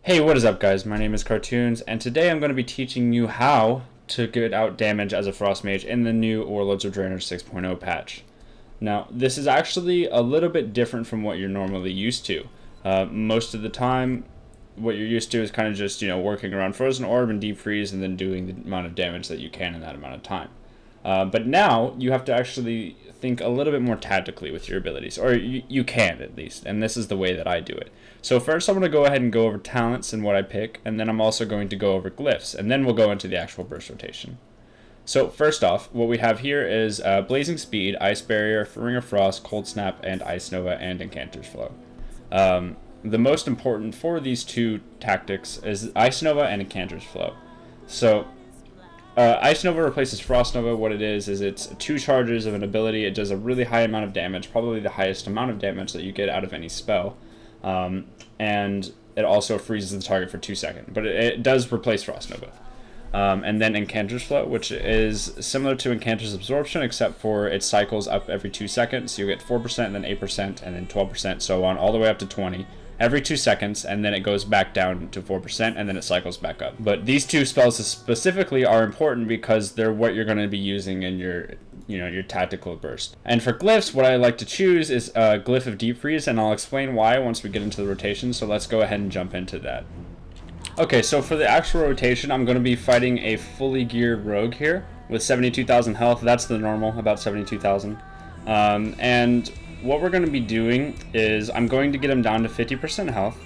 Hey, what is up guys? My name is Cartoons, and today I'm going to be teaching you how to get out damage as a Frost Mage in the new Warlords of Draenor 6.0 patch. Now, this is actually a little bit different from what you're normally used to. Most of the time, what you're used to is kind of just, working around Frozen Orb and Deep Freeze and then doing the amount of damage that you can in that amount of time. But now, you have to actually think a little bit more tactically with your abilities, or you can at least, and this is the way that I do it. So first I'm going to go ahead and go over talents and what I pick, and then I'm also going to go over glyphs, and then we'll go into the actual burst rotation. So first off, what we have here is Blazing Speed, Ice Barrier, Ring of Frost, Cold Snap, and Ice Nova, and Incanter's Flow. The most important for these two tactics is Ice Nova and Incanter's Flow. So Ice Nova replaces Frost Nova. What it is it's 2 charges of an ability. It does a really high amount of damage, probably the highest amount of damage that you get out of any spell. And it also freezes the target for 2 seconds, but it does replace Frost Nova. And then Incanter's Flow, which is similar to Incanter's Absorption, except for it cycles up every 2 seconds. So you get 4%, then 8%, and then 12%, so on, all the way up to 20. Every 2 seconds, and then it goes back down to 4%, and then it cycles back up. But these two spells specifically are important because they're what you're going to be using in your tactical burst. And for glyphs, what I like to choose is a Glyph of Deep Freeze, and I'll explain why once we get into the rotation, so let's go ahead and jump into that. Okay, so for the actual rotation, I'm going to be fighting a fully geared rogue here with 72,000 health. That's the normal, about 72,000. And what we're going to be doing is I'm going to get him down to 50% health,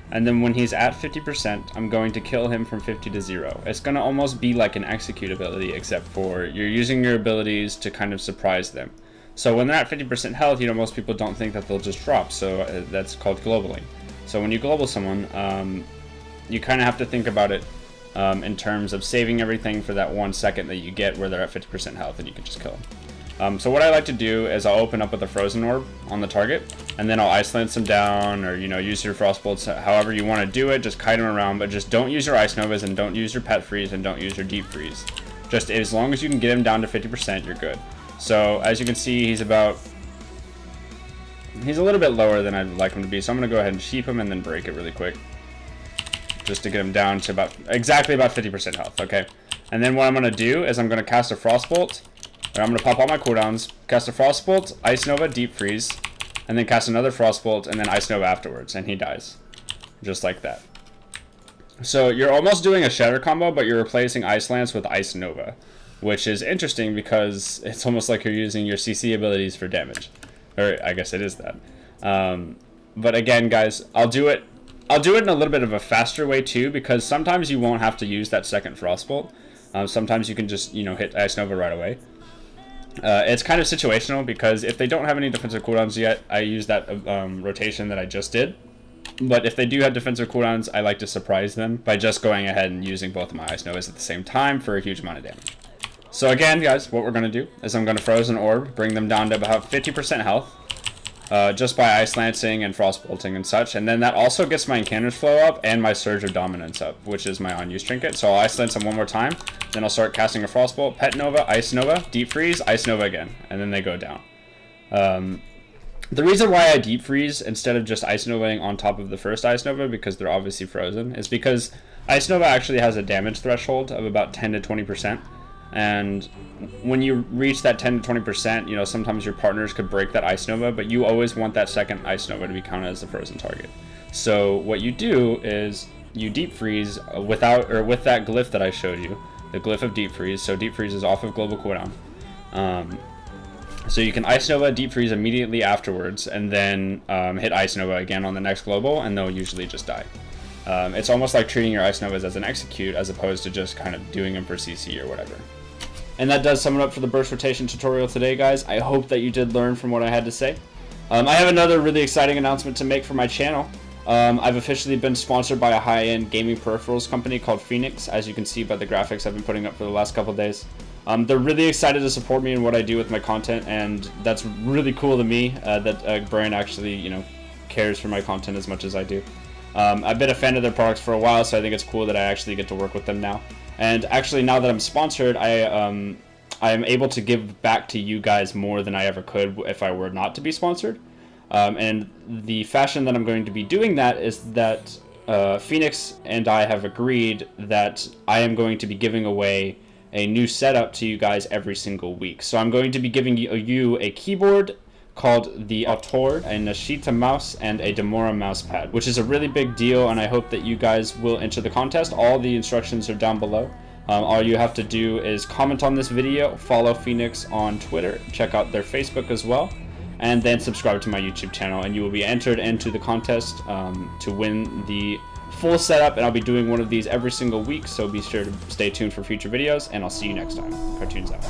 and then when he's at 50%, I'm going to kill him from 50 to 0. It's going to almost be like an execute ability, except for you're using your abilities to kind of surprise them. So when they're at 50% health, most people don't think that they'll just drop, so that's called globaling. So when you global someone, you kind of have to think about it in terms of saving everything for that 1 second that you get where they're at 50% health and you can just kill them. So what I like to do is I'll open up with a Frozen Orb on the target, and then I'll Ice Lance them down, or use your Frost Bolts however you want to do it. Just kite them around, but just don't use your Ice Novas, and don't use your Pet Freeze, and don't use your Deep Freeze. Just as long as you can get him down to 50%, you're good. So as you can see, he's a little bit lower than I'd like him to be, so I'm going to go ahead and sheep him and then break it really quick, just to get him down to exactly about 50% health. Okay, and then what I'm going to do is I'm going to cast a Frost Bolt. I'm going to pop all my cooldowns, cast a Frost Bolt, Ice Nova, Deep Freeze, and then cast another Frost Bolt, and then Ice Nova afterwards, and he dies. Just like that. So you're almost doing a Shatter combo, but you're replacing Ice Lance with Ice Nova, which is interesting because it's almost like you're using your CC abilities for damage. Or I guess it is that. But again, guys, I'll do it in a little bit of a faster way too, because sometimes you won't have to use that second Frost Bolt. Sometimes you can just, hit Ice Nova right away. It's kind of situational because if they don't have any defensive cooldowns yet, I use that rotation that I just did. But if they do have defensive cooldowns, I like to surprise them by just going ahead and using both of my Ice Novas at the same time for a huge amount of damage. So again, guys, what we're going to do is I'm going to Frozen Orb, bring them down to about 50% health, just by Ice Lancing and Frost Bolting and such. And then that also gets my Incanter's Flow up and my Surge of Dominance up, which is my on-use trinket. So I'll Ice Lance them one more time. Then I'll start casting a Frost Bolt, Pet Nova, Ice Nova, Deep Freeze, Ice Nova again, and then they go down. The reason why I Deep Freeze instead of just Ice Novaing on top of the first Ice Nova, because they're obviously frozen, is because Ice Nova actually has a damage threshold of about 10 to 20%. And when you reach that 10 to 20%, sometimes your partners could break that Ice Nova, but you always want that second Ice Nova to be counted as a frozen target. So what you do is you Deep Freeze with that glyph that I showed you, the Glyph of Deep Freeze. So Deep Freeze is off of global cooldown. So you can Ice Nova, Deep Freeze immediately afterwards, and then hit Ice Nova again on the next global, and they'll usually just die. It's almost like treating your Ice Novas as an execute as opposed to just kind of doing them for CC or whatever. And that does sum it up for the burst rotation tutorial today, guys. I hope that you did learn from what I had to say. I have another really exciting announcement to make for my channel. I've officially been sponsored by a high-end gaming peripherals company called Feenix, as you can see by the graphics I've been putting up for the last couple days. They're really excited to support me in what I do with my content, and that's really cool to me that a brand actually, cares for my content as much as I do. I've been a fan of their products for a while, so I think it's cool that I actually get to work with them now. And actually, now that I'm sponsored, I am able to give back to you guys more than I ever could if I were not to be sponsored. And the fashion that I'm going to be doing that is that Feenix and I have agreed that I am going to be giving away a new setup to you guys every single week. So I'm going to be giving you a keyboard called the Autore, a Nascita mouse, and a Demora mouse pad, which is a really big deal, and I hope that you guys will enter the contest. All the instructions are down below. All you have to do is comment on this video, follow Feenix on Twitter, check out their Facebook as well, and then subscribe to my YouTube channel, and you will be entered into the contest to win the full setup. And I'll be doing one of these every single week, so be sure to stay tuned for future videos, and I'll see you next time. Cartoons out.